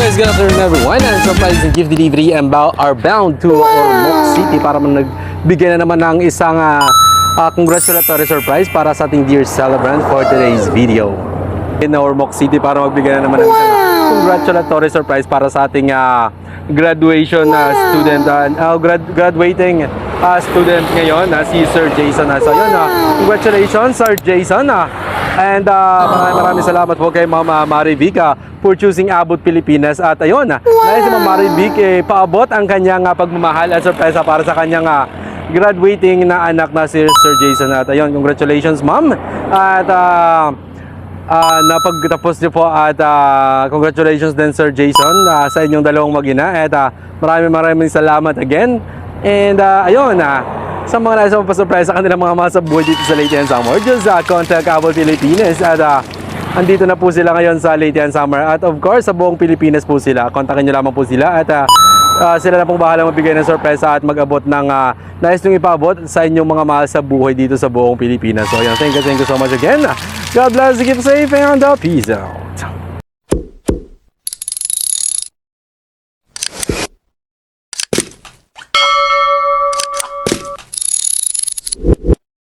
guys, good afternoon everyone, and surprising gift delivery and are bound to Ormoc City para nagbigay na naman ng isang congratulatory surprise para sa ating dear celebrant for today's video. In Ormoc City para magbigay na naman ng isang congratulatory surprise para sa ating graduation student, graduating student ngayon, si Sir Jason. So yun, congratulations Sir Jason. And maraming salamat po kay Mama Marivic for choosing Abot Pilipinas. At ayun, dahil si Mama Marivic paabot ang kanyang pagmamahal at sorpresa para sa kanyang graduating na anak na si Sir Jason. At ayun, congratulations ma'am. At napagtapos niyo po at congratulations din Sir Jason sa inyong dalawang mag-ina. At maraming salamat again. And ayun, sa mga nasa pasurprise sa kanilang mga sa buhay dito sa Leyte and Summer, just contact Abot Pilipinas. At andito na po sila ngayon sa Leyte and Summer. At of course, sa buong Pilipinas po sila. Kontakin nyo lamang po sila. At sila na pong bahala magbigay ng sorpresa at mag-abot ng nais nyo ipaabot sa inyong mga mahal sa buhay dito sa buong Pilipinas. So, yan, thank you so much again. God bless, keep safe, and peace out.